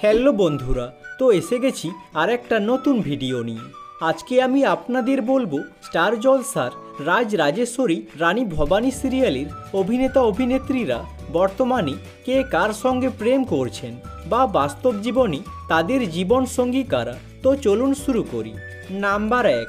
Hello বন্ধুরা, তো এসে গেছি আর একটা নতুন ভিডিও নিয়ে। আজকে আমি আপনাদের বলবো স্টার জলসার রাজ রাজেশ্বরী রানী ভবানী সিরিয়ালের অভিনেতা অভিনেত্রীরা বর্তমানে কে কার সঙ্গে প্রেম করছেন বা বাস্তব জীবনে তাদের জীবন সঙ্গী কারা। তো চলুন শুরু করি। নাম্বার 1,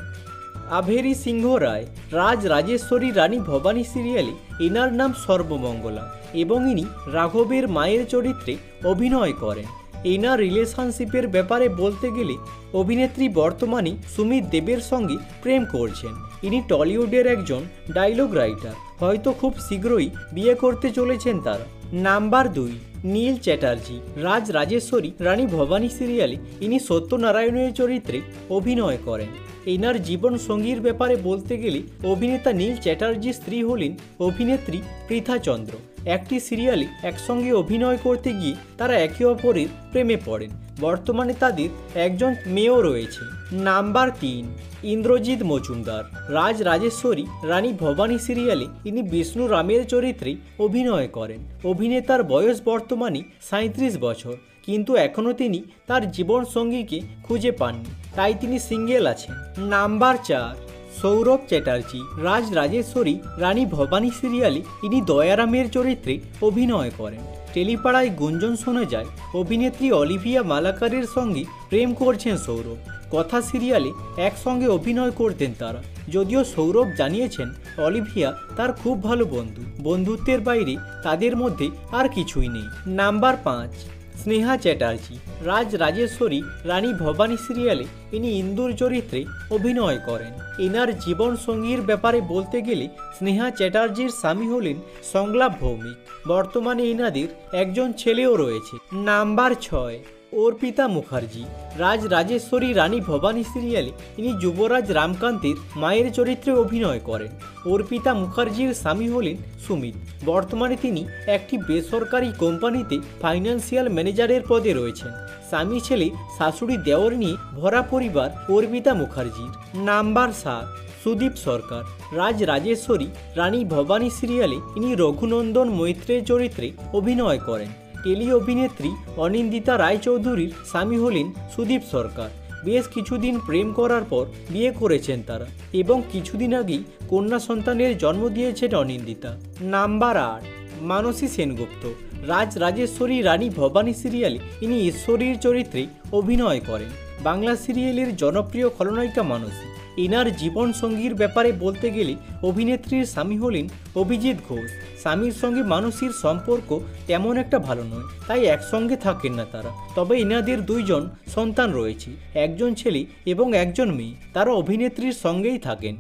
আভেরি সিংহ রায়। রাজ রাজেশ্বরী রানী ভবানী সিরিয়ালে এনার নাম সর্বমঙ্গলা এবং ইনি রাঘবের মায়ের চরিত্রে অভিনয় করেন। এনার রিলেশনশিপের ব্যাপারে বলতে গেলে অভিনেত্রী বর্তমানে সুমিত দেবের সঙ্গে প্রেম করছেন। ইনি টলিউডের একজন ডায়লগ রাইটার, হয়তো খুব শীঘ্রই বিয়ে করতে চলেছেন তারা। নাম্বার 2, নীল চ্যাটার্জি। রাজ রাজেশ্বরী রানী ভবানী সিরিয়ালে ইনি সত্যনারায়ণের চরিত্রে অভিনয় করেন। এনার জীবন সঙ্গীর ব্যাপারে বলতে গেলে অভিনেতা নীল চ্যাটার্জির স্ত্রী হলেন অভিনেত্রী পৃথা চন্দ্র। একটি সিরিয়ালে একসঙ্গে অভিনয় করতে গিয়ে তারা একে অপরের প্রেমে পড়েন। বর্তমানে তাদের একজন মেয়েও রয়েছে। নাম্বার 3, ইন্দ্রজিৎ মজুমদার। রাজ রাজেশ্বরী রানী ভবানী সিরিয়ালে ইনি বিষ্ণু রামের চরিত্রে অভিনয় করেন। অভিনেতার বয়স বর্তমানে 37 বছর, কিন্তু এখনও তিনি তার জীবন সঙ্গীকে খুঁজে পাননি, তাই তিনি সিঙ্গেল আছেন। নাম্বার 4, সৌরভ চ্যাটার্জি। রাজ রাজেশ্বরী রানী ভবানী সিরিয়ালে ইনি দয়ারামের চরিত্রে অভিনয় করেন। টেলিপাড়ায় গুঞ্জন শোনা যায় অভিনেত্রী অলিভিয়া মালাকারের সঙ্গে প্রেম করছেন সৌরভ। কথা সিরিয়ালে একসঙ্গে অভিনয় করতেন তারা, যদিও সৌরভ জানিয়েছেন অলিভিয়া তার খুব ভালো বন্ধু, বন্ধুত্বের বাইরে তাদের মধ্যে আর কিছুই নেই। নাম্বার 5, স্নেহা চ্যাটার্জি। রাজ রাজেশ্বরী রানী ভবানী সিরিয়ালে ইনি ইন্দুর চরিত্রে অভিনয় করেন। এনার জীবন সঙ্গীর ব্যাপারে বলতে গেলে স্নেহা চ্যাটার্জির স্বামী হলেন সংলাপ ভৌমিক। বর্তমানে এনাদের একজন ছেলেও রয়েছে। নাম্বার 6, অর্পিতা মুখার্জি। রাজ রাজেশ্বরী রানী ভবানী সিরিয়ালে ইনি যুবরাজ রামকান্তের মায়ের চরিত্রে অভিনয় করেন। অর্পিতা মুখার্জির স্বামী হলেন সুমিত। বর্তমানে তিনি একটি বেসরকারি কোম্পানিতে ফাইন্যান্সিয়াল ম্যানেজারের পদে রয়েছেন। স্বামী ছেলে শাশুড়ি দেওর নিয়ে ভরা পরিবার অর্পিতা মুখার্জির। নাম্বার 7, সুদীপ সরকার। রাজ রাজেশ্বরী রানী ভবানী সিরিয়ালে ইনি রঘুনন্দন মৈত্রের চরিত্রে অভিনয় করেন। টেলি অভিনেত্রী অনিন্দিতা রায়চৌধুরীর স্বামী হলেন সুদীপ সরকার। বেশ কিছুদিন প্রেম করার পর বিয়ে করেছেন তারা এবং কিছুদিন আগেই কন্যা সন্তানের জন্ম দিয়েছেন অনিন্দিতা। নাম্বার 8, মানসী সেনগুপ্ত। রাজ রাজেশ্বরী রানী ভবানী সিরিয়ালে ইনি ঈশ্বরীর চরিত্রে অভিনয় করেন। বাংলা সিরিয়ালের জনপ্রিয় খলনায়িকা মানসী। এনার জীবন সঙ্গীর ব্যাপারে বলতে গেলে অভিনেত্রীর স্বামী হলেন অভিজিৎ ঘোষ। স্বামীর সঙ্গে মানসীর সম্পর্ক তেমন একটা ভালো নয়, তাই একসঙ্গে থাকেন না তারা। তবে এনাদের 2 জন সন্তান রয়েছে, একজন ছেলে এবং একজন মেয়ে। তারা অভিনেত্রীর সঙ্গেই থাকেন।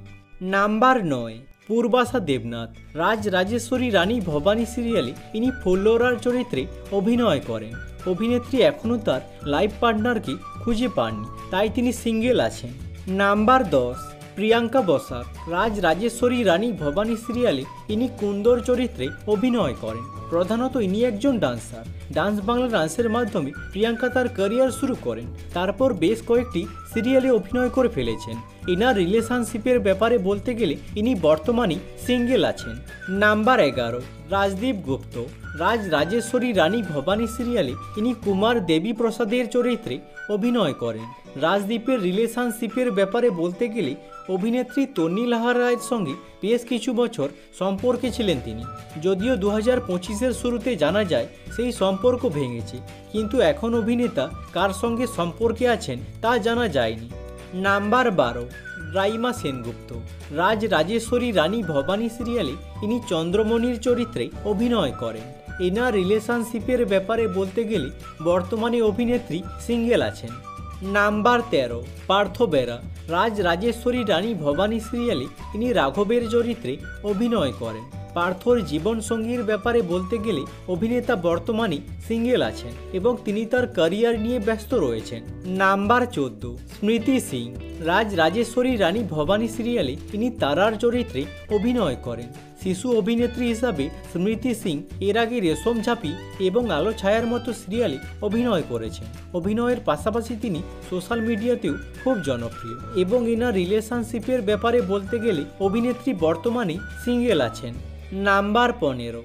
নাম্বার 9, পূর্বাশা দেবনাথ। রাজ রাজেশ্বরী রানী ভবানী সিরিয়ালে ইনি ফোল্লোরার চরিত্রে অভিনয় করেন। অভিনেত্রী এখনও তার লাইফ পার্টনারকে খুঁজে পাননি, তাই তিনি সিঙ্গেল আছেন। নাম্বার 10, প্রিয়াঙ্কা বসাক। রাজ রাজেশ্বরী রানী ভবানী সিরিয়ালে ইনি কুন্দর চরিত্রে অভিনয় করেন। প্রধানত ইনি একজন ডান্সার। ডান্স বাংলা ডান্সের মাধ্যমে প্রিয়াঙ্কা তার ক্যারিয়ার শুরু করেন, তারপর বেশ কয়েকটি সিরিয়ালে অভিনয় করে ফেলেছেন। এনার রিলেশনশিপের ব্যাপারে বলতে গেলে ইনি বর্তমানে সিঙ্গেল আছেন। নাম্বার 11, রাজদীপ গুপ্ত। রাজ রাজেশ্বরী রানী ভবানী সিরিয়ালে ইনি কুমার দেবী প্রসাদের চরিত্রে অভিনয় করেন। রাজদীপের রিলেশনশিপের ব্যাপারে বলতে গেলে অভিনেত্রী তন্নি লাহা রায়ের সঙ্গে বেশ কিছু বছর সম্পর্কে ছিলেন তিনি, যদিও 2025-এর শুরুতে জানা যায় সেই সম্পর্ক ভেঙেছে, কিন্তু এখন অভিনেতা কার সঙ্গে সম্পর্কে আছেন তা জানা যায়নি। নাম্বার 12, রাইমা সেনগুপ্ত। রাজ রাজেশ্বরী রানী ভবানী সিরিয়ালে ইনি চন্দ্রমণির চরিত্রে অভিনয় করেন। এনার রিলেশনশিপের ব্যাপারে বলতে গেলে বর্তমানে অভিনেত্রী সিঙ্গেল আছেন। নাম্বার 13, পার্থ বেরা। রাজ রাজেশ্বরী রানী ভবানী সিরিয়ালে ইনি রাঘবের চরিত্রে অভিনয় করেন। পার্থর জীবন সঙ্গীর ব্যাপারে বলতে গেলে অভিনেতা বর্তমানে সিঙ্গেল আছেন এবং তিনি তার ক্যারিয়ার নিয়ে ব্যস্ত রয়েছেন। নাম্বার 14, স্মৃতি সিং। রাজ রাজেশ্বরী রানী ভবানী সিরিয়ালে ইনি তারার চরিত্রে অভিনয় করেন। শিশু অভিনেত্রী হিসাবে স্মৃতি সিং এর আগে রেশম ঝাঁপি এবং আলো ছায়ার মতো সিরিয়ালে অভিনয় করেছেন। অভিনয়ের পাশাপাশি তিনি সোশ্যাল মিডিয়াতেও খুব জনপ্রিয় এবং এনার রিলেশনশিপের ব্যাপারে বলতে গেলে অভিনেত্রী বর্তমানে সিঙ্গেল আছেন। নাম্বার 15,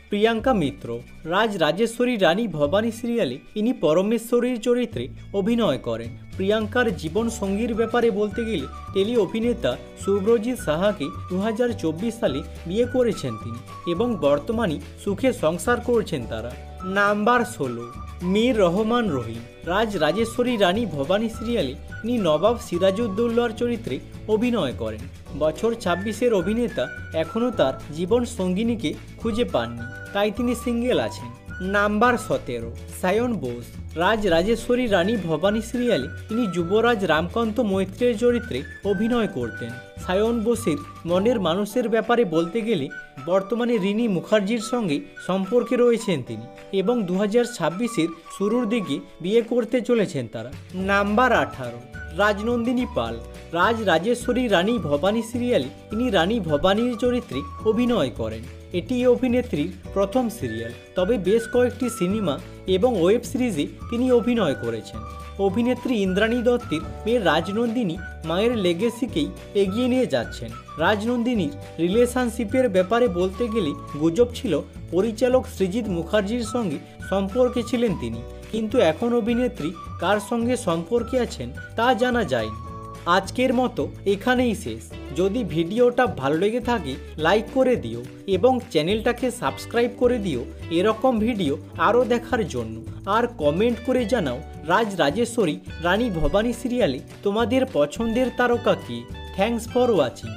প্রিয়াঙ্কা মিত্র। রাজ রাজেশ্বরী রানী ভবানী সিরিয়ালে ইনি পরমেশ্বরীর চরিত্রে অভিনয় করেন। প্রিয়াঙ্কার জীবন সঙ্গীর ব্যাপারে বলতে গেলে টেলি অভিনেতা শুভ্রজিৎ সাহাকে 2024 সালে বিয়ে করেছেন তিনি এবং বর্তমানে সুখে সংসার করছেন তারা। নাম্বার 16, মীর রহমান রহিম। রাজ রাজেশ্বরী রানী ভবানী সিরিয়ালে ইনি নবাব সিরাজউদ্দৌলার চরিত্রে অভিনয় করেন। বছর 26-এর অভিনেতা এখনও তার জীবন সঙ্গিনীকে খুঁজে পাননি, তাই তিনি সিঙ্গেল আছেন। নাম্বার 17, সায়ন বোস। রাজ রাজেশ্বরী রানী ভবানী সিরিয়ালে ইনি যুবরাজ রামকান্ত মৈত্রের চরিত্রে অভিনয় করতেন। সায়ন বোসের মনের মানুষের ব্যাপারে বলতে গেলে বর্তমানে রিনি মুখার্জির সঙ্গে সম্পর্কে রয়েছেন তিনি এবং 2026-এর শুরুর দিকে বিয়ে করতে চলেছেন তারা। নাম্বার 18, রাজনন্দিনী পাল। রাজ রাজেশ্বরী রানী ভবানী সিরিয়ালে ইনি রানী ভবানীর চরিত্রে অভিনয় করেন। এটি অভিনেত্রীর প্রথম সিরিয়াল, তবে বেশ কয়েকটি সিনেমা এবং ওয়েব সিরিজে তিনি অভিনয় করেছেন। অভিনেত্রী ইন্দ্রাণী দত্তের মেয়ে রাজনন্দিনী মায়ের লেগেসিকেই এগিয়ে নিয়ে যাচ্ছেন। রাজনন্দিনীর রিলেশনশিপের ব্যাপারে বলতে গেলে গুজব ছিল পরিচালক সৃজিত মুখার্জির সঙ্গে সম্পর্কে ছিলেন তিনি, কিন্তু এখন অভিনেত্রী কার সঙ্গে সম্পর্কে আছেন তা জানা যায়নি। আজকের মতো এখানেই শেষ। যদি ভিডিওটা ভালো লেগে থাকে লাইক করে দিও এবং চ্যানেলটাকে সাবস্ক্রাইব করে দিও এরকম ভিডিও আরও দেখার জন্য। আর কমেন্ট করে জানাও রাজ রাজেশ্বরী রানী ভবানী সিরিয়ালে তোমাদের পছন্দের তারকা কে। Thanks for watching.